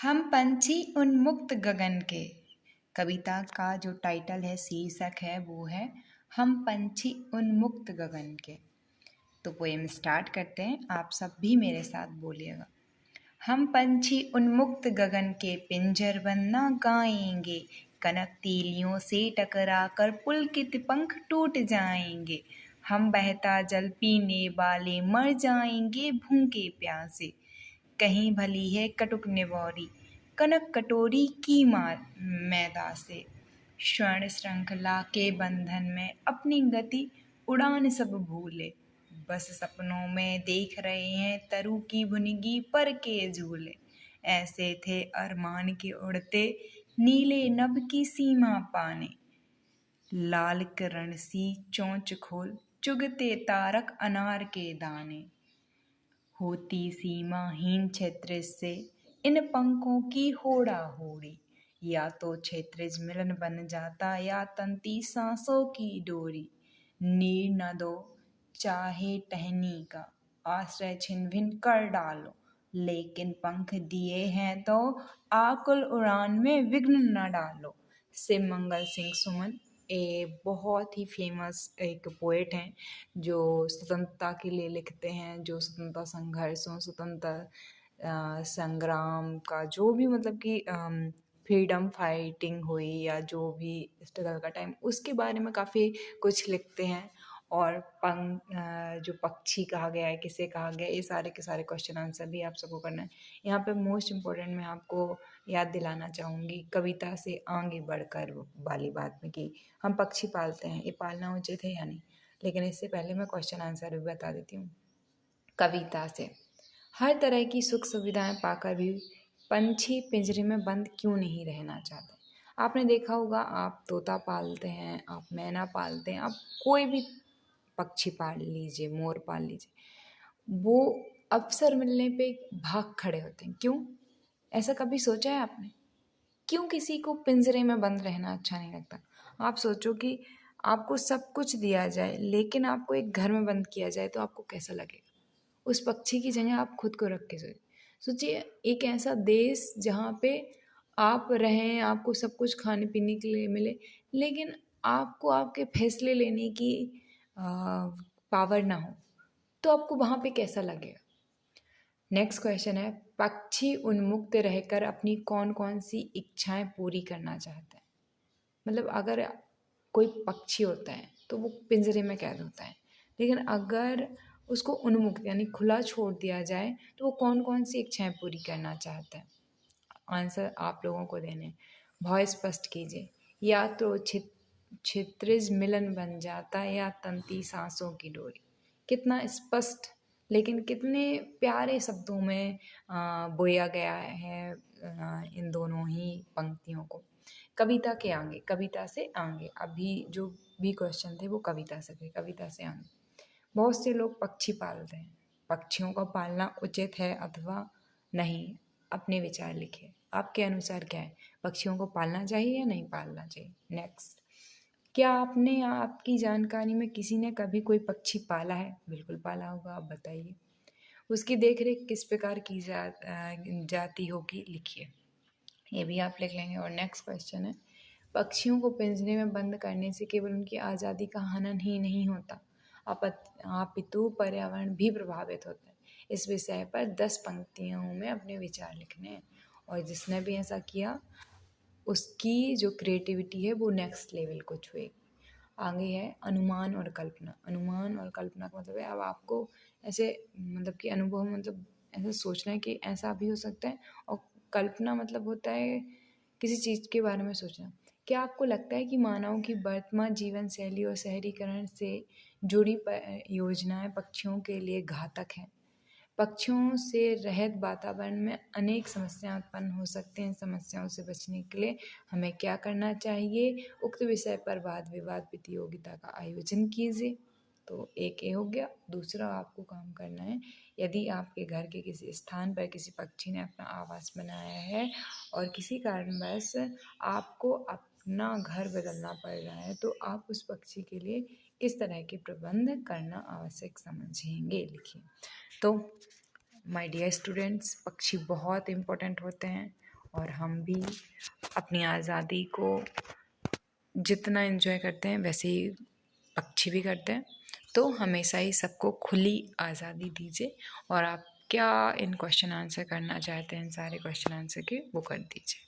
हम पंछी उन्मुक्त गगन के। कविता का जो टाइटल है, शीर्षक है, वो है हम पंछी उन्मुक्त गगन के। तो पोएम स्टार्ट करते हैं, आप सब भी मेरे साथ बोलिएगा। हम पंछी उन्मुक्त गगन के पिंजर बनना गाएंगे, कनक तीलियों से टकरा कर पुलकित पंख टूट जाएंगे। हम बहता जल पीने वाले मर जाएंगे भूखे प्यासे, कहीं भली है कटुक निवौरी कनक कटोरी की मैदा से। स्वर्ण श्रृंखला के बंधन में अपनी गति उड़ान सब भूले, बस सपनों में देख रहे हैं तरु की भुनगी पर के झूले। ऐसे थे अरमान के उड़ते नीले नभ की सीमा पाने, लाल किरण सी चोंच खोल चुगते तारक अनार के दाने। होती सीमाहीन क्षेत्रिज से इन पंखों की होड़ा होड़ी, या तो क्षेत्रिज मिलन बन जाता या तंती सांसों की डोरी। नीर न दो चाहे टहनी का आश्रय छिन भिन कर डालो, लेकिन पंख दिए हैं तो आकुल उड़ान में विघ्न न डालो। शिव मंगल सिंह सुमन बहुत ही फेमस एक पोएट हैं जो स्वतंत्रता के लिए लिखते हैं, जो स्वतंत्रता संघर्षों, स्वतंत्रता संग्राम का जो भी मतलब कि फ्रीडम फाइटिंग हुई या जो भी स्ट्रगल का टाइम, उसके बारे में काफ़ी कुछ लिखते हैं। और जो पक्षी कहा गया है, किसे कहा गया है, ये सारे के सारे क्वेश्चन आंसर भी आप सबको करना है। यहाँ पे मोस्ट इम्पोर्टेंट मैं आपको याद दिलाना चाहूँगी कविता से आगे बढ़कर वाली बात में कि हम पक्षी पालते हैं, ये पालना उचित है या नहीं। लेकिन इससे पहले मैं क्वेश्चन आंसर भी बता देती हूँ। कविता से हर तरह की सुख सुविधाएं पाकर भी पंछी पिंजरे में बंद क्यों नहीं रहना चाहते। आपने देखा होगा, आप तोता पालते हैं, आप मैना पालते हैं, आप कोई भी पक्षी पाल लीजिए, मोर पाल लीजिए, वो अवसर मिलने पे भाग खड़े होते हैं। क्यों? ऐसा कभी सोचा है आपने? क्यों किसी को पिंजरे में बंद रहना अच्छा नहीं लगता? आप सोचो कि आपको सब कुछ दिया जाए लेकिन आपको एक घर में बंद किया जाए तो आपको कैसा लगेगा? उस पक्षी की जगह आप खुद को रख के सोचिए, एक ऐसा देश जहाँ पे आप रहें, आपको सब कुछ खाने पीने के लिए मिले, लेकिन आपको आपके फैसले लेने की पावर ना हो, तो आपको वहाँ पे कैसा लगेगा? नेक्स्ट क्वेश्चन है, पक्षी उन्मुक्त रहकर अपनी कौन कौन सी इच्छाएं पूरी करना चाहते हैं। मतलब अगर कोई पक्षी होता है तो वो पिंजरे में कैद होता है, लेकिन अगर उसको उन्मुक्त यानी खुला छोड़ दिया जाए तो वो कौन कौन सी इच्छाएं पूरी करना चाहता है। आंसर आप लोगों को देने, बहुत स्पष्ट कीजिए। या तो क्षितिज मिलन बन जाता है या तंती सांसों की डोरी। कितना स्पष्ट लेकिन कितने प्यारे शब्दों में बोया गया है इन दोनों ही पंक्तियों को। कविता के आगे, कविता से आगे, अभी जो भी क्वेश्चन थे वो कविता से थे, कविता से आगे। बहुत से लोग पक्षी पालते हैं, पक्षियों को पालना उचित है अथवा नहीं, अपने विचार लिखिए। आपके अनुसार क्या है, पक्षियों को पालना चाहिए या नहीं पालना चाहिए? नेक्स्ट, क्या आपने आपकी जानकारी में किसी ने कभी कोई पक्षी पाला है? बिल्कुल पाला होगा, आप बताइए। उसकी देखरेख किस प्रकार की जाती होगी, लिखिए। ये भी आप लिख लेंगे। और नेक्स्ट क्वेश्चन है, पक्षियों को पिंजरे में बंद करने से केवल उनकी आज़ादी का हनन ही नहीं होता, अपितु पर्यावरण भी प्रभावित होता है। इस विषय पर 10 पंक्तियों में अपने विचार लिखने हैं, और जिसने भी ऐसा किया उसकी जो क्रिएटिविटी है वो नेक्स्ट लेवल को छुएगी। आगे है अनुमान और कल्पना। अनुमान और कल्पना का मतलब है अब आपको ऐसे मतलब कि अनुभव मतलब ऐसा सोचना है कि ऐसा भी हो सकता है, और कल्पना मतलब होता है किसी चीज़ के बारे में सोचना। क्या आपको लगता है कि मानव की वर्तमान जीवन शैली और शहरीकरण से जुड़ी योजनाएं पक्षियों के लिए घातक हैं? पक्षियों से रहित वातावरण में अनेक समस्याएं उत्पन्न हो सकते हैं। समस्याओं से बचने के लिए हमें क्या करना चाहिए? उक्त विषय पर वाद विवाद प्रतियोगिता का आयोजन कीजिए। तो एक ये हो गया। दूसरा आपको काम करना है, यदि आपके घर के किसी स्थान पर किसी पक्षी ने अपना आवास बनाया है और किसी कारणवश आपको अपना घर बदलना पड़ रहा है, तो आप उस पक्षी के लिए किस तरह के प्रबंध करना आवश्यक समझेंगे, लिखिए। तो माय डियर स्टूडेंट्स, पक्षी बहुत इम्पोर्टेंट होते हैं और हम भी अपनी आज़ादी को जितना एंजॉय करते हैं वैसे ही पक्षी भी करते हैं। तो हमेशा ही सबको खुली आज़ादी दीजिए और आप क्या इन क्वेश्चन आंसर करना चाहते हैं, इन सारे क्वेश्चन आंसर के वो कर दीजिए।